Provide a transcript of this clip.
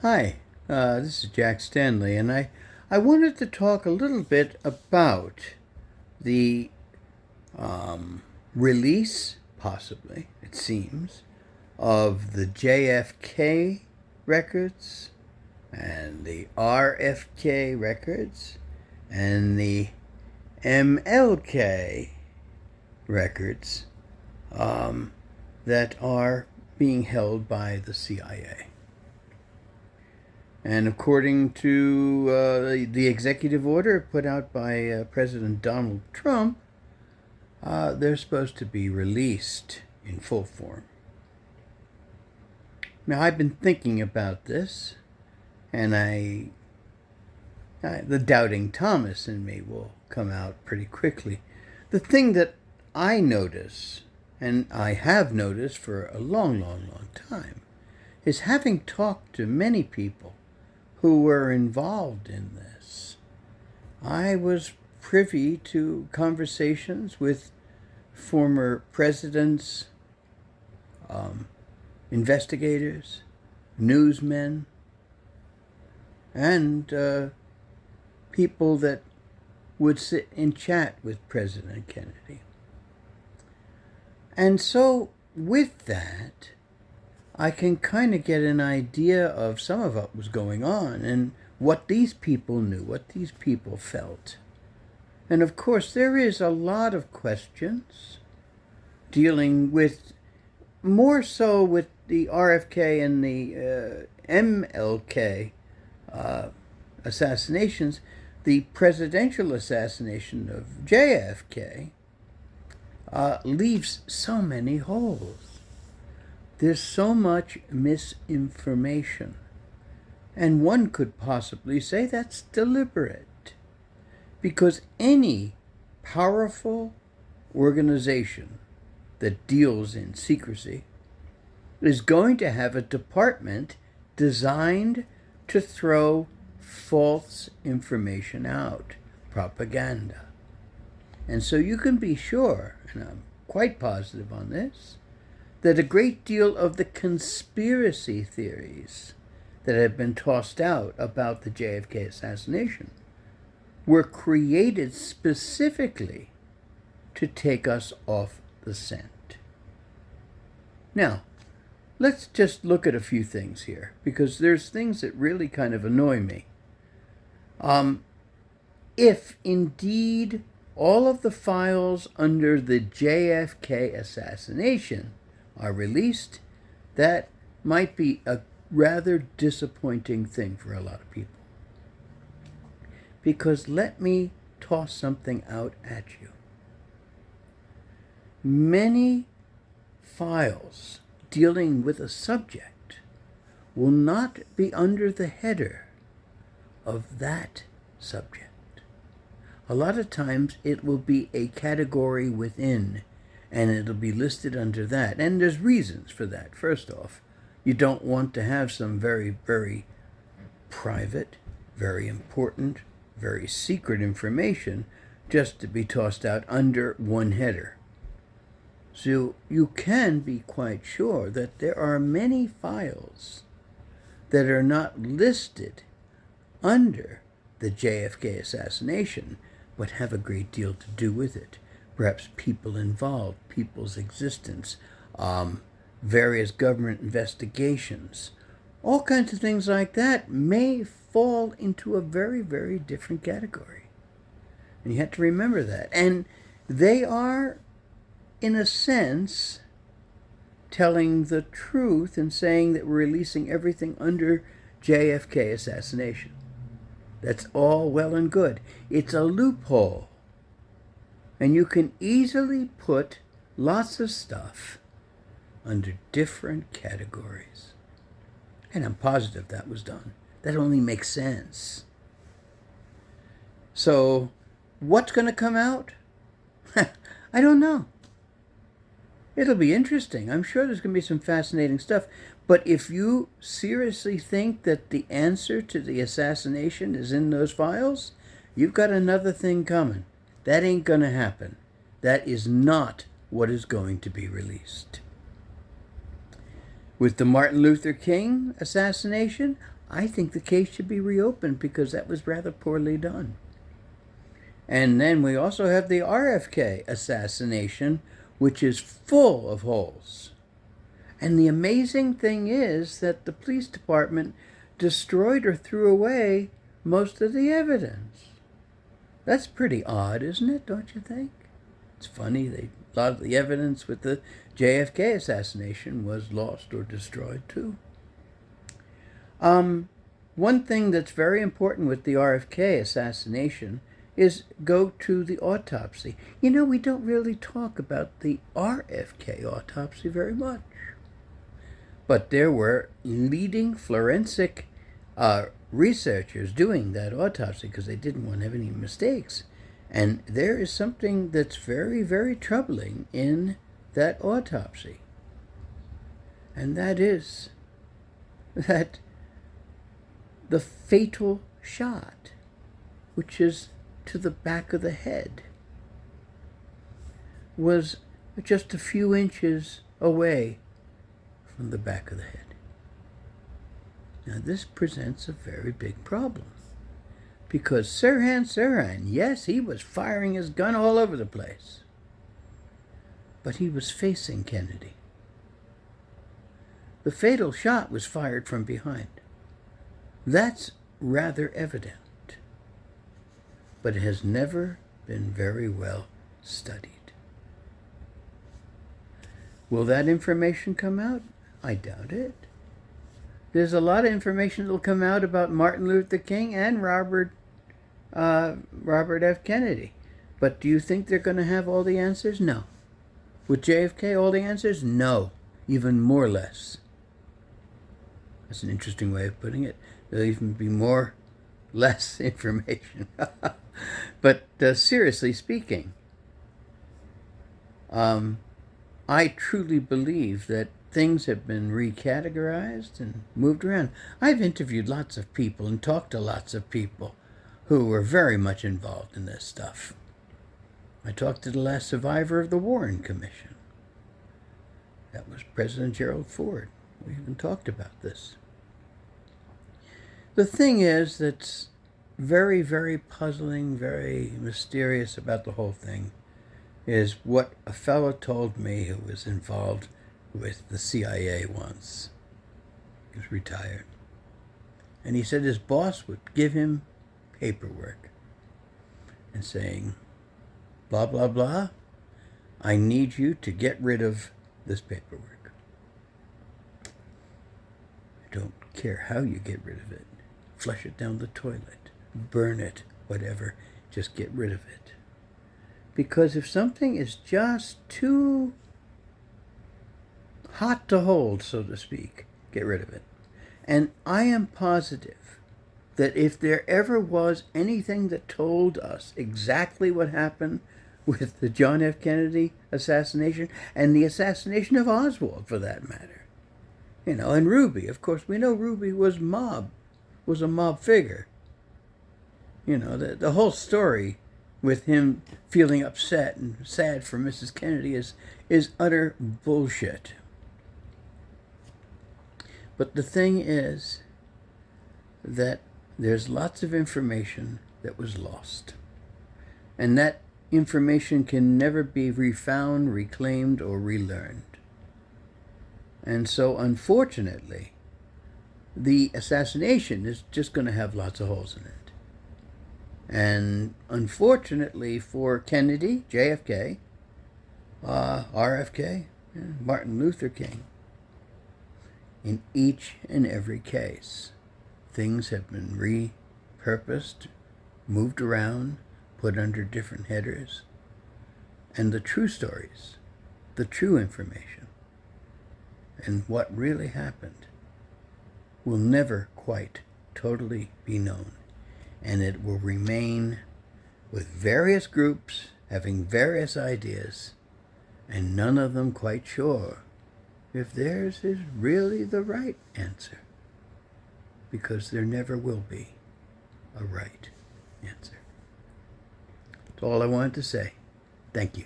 Hi, this is Jack Stanley, and I wanted to talk a little bit about the release, possibly, it seems, of the JFK records and the RFK records and the MLK records that are being held by the CIA. And according to the executive order put out by President Donald Trump, they're supposed to be released in full form. Now, I've been thinking about this, and the doubting Thomas in me will come out pretty quickly. The thing that I notice, and I have noticed for a long time, is having talked to many people who were involved in this. I was privy to conversations with former presidents, investigators, newsmen, and people that would sit and chat with President Kennedy. And so with that, I can kind of get an idea of some of what was going on and what these people knew, what these people felt. And of course, there is a lot of questions dealing with, more so with the RFK and the MLK assassinations. The presidential assassination of JFK leaves so many holes. There's so much misinformation. And one could possibly say that's deliberate. Because any powerful organization that deals in secrecy is going to have a department designed to throw false information out, propaganda. And so you can be sure, and I'm quite positive on this, that a great deal of the conspiracy theories that have been tossed out about the JFK assassination were created specifically to take us off the scent. Now, let's just look at a few things here, because there's things that really kind of annoy me. If indeed all of the files under the JFK assassination are released, that might be a rather disappointing thing for a lot of people. Because let me toss something out at you. Many files dealing with a subject will not be under the header of that subject. A lot of times it will be a category within, and it'll be listed under that. And there's reasons for that. First off, you don't want to have some very, very private, very important, very secret information just to be tossed out under one header. So you can be quite sure that there are many files that are not listed under the JFK assassination, but have a great deal to do with it. Perhaps people involved, people's existence, various government investigations, all kinds of things like that may fall into a very, very different category. And you have to remember that. And they are, in a sense, telling the truth and saying that we're releasing everything under JFK assassination. That's all well and good. It's a loophole. And you can easily put lots of stuff under different categories. And I'm positive that was done. That only makes sense. So, what's going to come out? I don't know. It'll be interesting. I'm sure there's going to be some fascinating stuff. But if you seriously think that the answer to the assassination is in those files, you've got another thing coming. That ain't going to happen. That is not what is going to be released. With the Martin Luther King assassination, I think the case should be reopened because that was rather poorly done. And then we also have the RFK assassination, which is full of holes. And the amazing thing is that the police department destroyed or threw away most of the evidence. That's pretty odd, isn't it, don't you think? It's funny, a lot of the evidence with the JFK assassination was lost or destroyed too. One thing that's very important with the RFK assassination is go to the autopsy. You know, we don't really talk about the RFK autopsy very much. But there were leading forensic researchers doing that autopsy because they didn't want to have any mistakes. And there is something that's very, very troubling in that autopsy. And that is that the fatal shot, which is to the back of the head, was just a few inches away from the back of the head. Now this presents a very big problem because Sirhan, yes, he was firing his gun all over the place, but he was facing Kennedy. The fatal shot was fired from behind. That's rather evident, but it has never been very well studied. Will that information come out? I doubt it. There's a lot of information that will come out about Martin Luther King and Robert F. Kennedy. But do you think they're going to have all the answers? No. With JFK, all the answers? No. Even more less. That's an interesting way of putting it. There'll even be less information. But seriously speaking, I truly believe that things have been recategorized and moved around. I've interviewed lots of people and talked to lots of people who were very much involved in this stuff. I talked to the last survivor of the Warren Commission. That was President Gerald Ford. We even talked about this. The thing is that's very, very puzzling, very mysterious about the whole thing is what a fellow told me who was involved with the CIA once. He was retired. And he said his boss would give him paperwork and saying, blah, blah, blah, I need you to get rid of this paperwork. I don't care how you get rid of it. Flush it down the toilet, burn it, whatever, just get rid of it. Because if something is just too hot to hold, so to speak, get rid of it. And I am positive that if there ever was anything that told us exactly what happened with the John F. Kennedy assassination and the assassination of Oswald, for that matter, and Ruby, of course, we know Ruby was a mob figure. The whole story with him feeling upset and sad for Mrs. Kennedy is utter bullshit. But the thing is that there's lots of information that was lost. And that information can never be refound, reclaimed, or relearned. And so, unfortunately, the assassination is just going to have lots of holes in it. And unfortunately for Kennedy, JFK, RFK, Martin Luther King, in each and every case, things have been repurposed, moved around, put under different headers. And the true stories, the true information, and what really happened will never quite totally be known. And it will remain with various groups having various ideas, and none of them quite sure if theirs is really the right answer, because there never will be a right answer. That's all I wanted to say. Thank you.